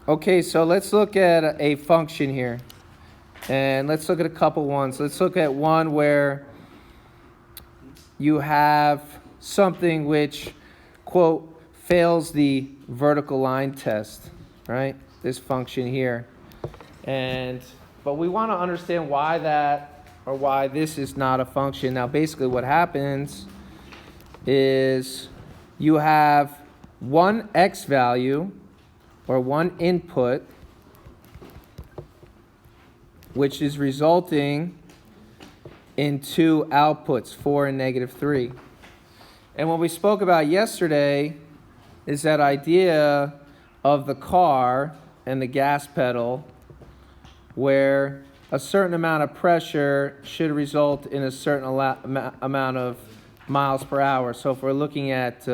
Okay, so let's look at a function here. And let's look at a couple ones. Let's look at one where you have something which, quote, fails the vertical line test, right? This function here. But we want to understand why that, or why this is not a function. Now, basically what happens is you have one x value, or one input, which is resulting in two outputs, 4 and -3. And what we spoke about yesterday is that idea of the car and the gas pedal, where a certain amount of pressure should result in a certain amount of miles per hour. So if we're looking at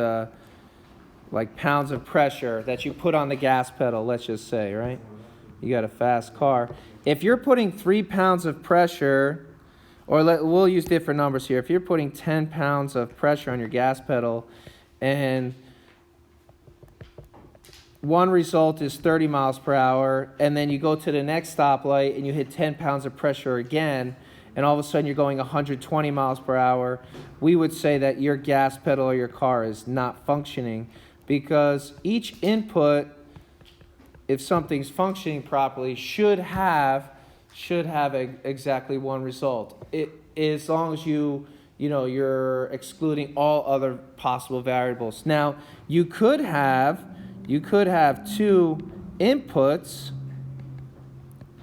like pounds of pressure that you put on the gas pedal, let's just say, right? You got a fast car. If you're putting 3 pounds of pressure, or we'll use different numbers here. If you're putting 10 pounds of pressure on your gas pedal and one result is 30 miles per hour, and then you go to the next stoplight and you hit 10 pounds of pressure again, and all of a sudden you're going 120 miles per hour, we would say that your gas pedal or your car is not functioning, because each input, if something's functioning properly, should have exactly one result. As long as you're excluding all other possible variables. Now, you could have two inputs,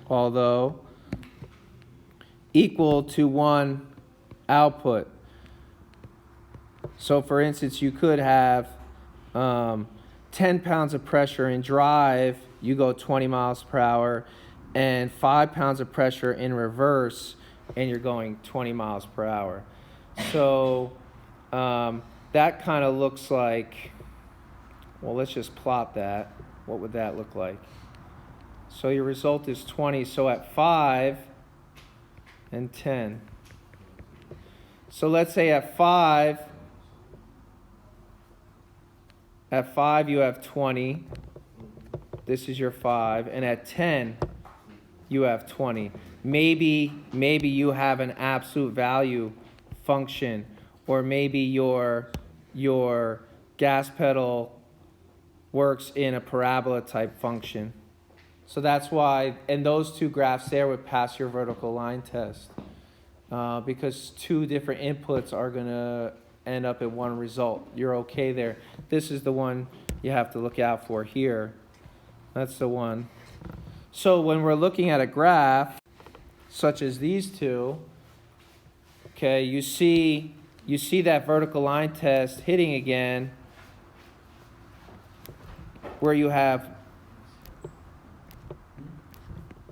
although equal to one output. So, for instance, you could have 10 pounds of pressure in drive, you go 20 miles per hour, and 5 pounds of pressure in reverse, and you're going 20 miles per hour. So that kind of looks like, well, let's just plot that. What would that look like? So your result is 20. So at 5 and 10. So let's say at 5 you have 20. This is your 5. And at 10, you have 20. Maybe you have an absolute value function, or maybe your gas pedal works in a parabola type function. So that's why, and those two graphs there would pass your vertical line test, because two different inputs are going to end up in one result. You're okay there. This is the one you have to look out for here. That's the one. So when we're looking at a graph such as these two, okay, you see that vertical line test hitting again, where you have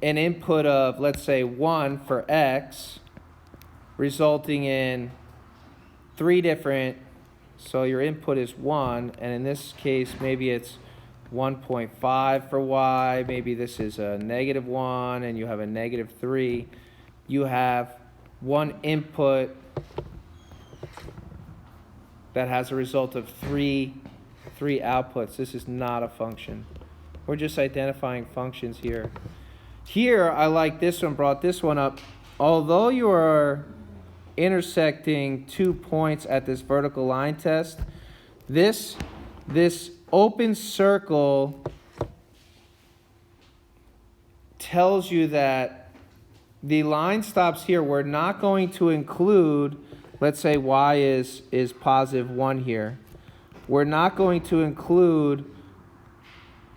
an input of, let's say, 1 for x, resulting in 3 different, so your input is 1, and in this case maybe it's 1.5 for y, maybe this is a -1 and you have a -3. You have one input that has a result of three outputs. This is not a function. We're just identifying functions here. Here, I like this one, brought this one up. Although you are intersecting 2 points at this vertical line test, this open circle tells you that the line stops here. We're not going to include, let's say y is +1 here. We're not going to include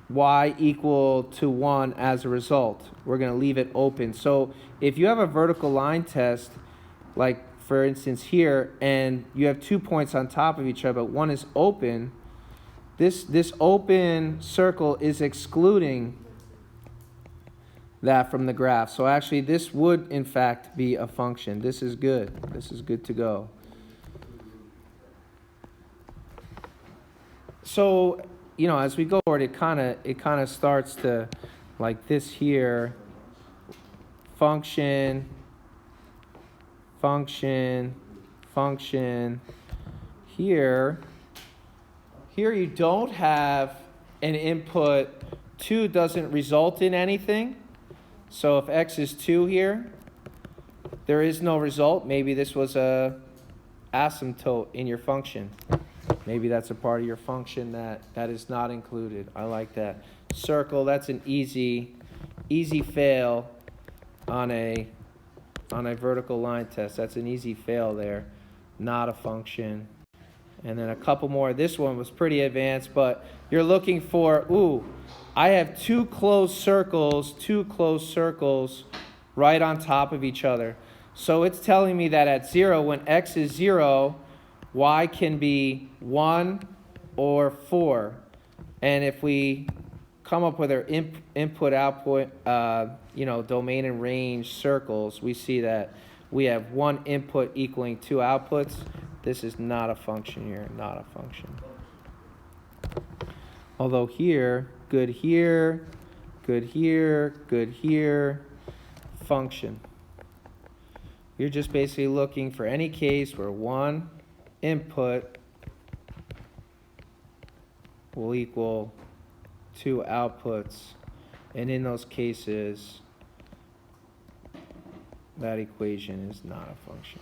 y equal to 1 as a result. We're going to leave it open. So if you have a vertical line test, like for instance here, and you have 2 points on top of each other, but one is open, this open circle is excluding that from the graph. So actually this would in fact be a function. This is good. This is good to go. So, as we go forward, it kind of starts to, like this here, function. Here you don't have an input 2 doesn't result in anything. So if x is 2 here, there is no result. Maybe this was a asymptote in your function. Maybe that's a part of your function that is not included. I like that. Circle, that's an easy fail on a vertical line test. That's an easy fail there. Not a function. And then a couple more. This one was pretty advanced, but you're looking for, I have two closed circles right on top of each other. So it's telling me that at 0, when x is 0, y can be 1 or 4. And if we come up with our input-output, domain and range circles, we see that we have one input equaling 2 outputs. This is not a function here, not a function. Although here, good here, good here, good here, function. You're just basically looking for any case where one input will equal 2 outputs, and in those cases, that equation is not a function.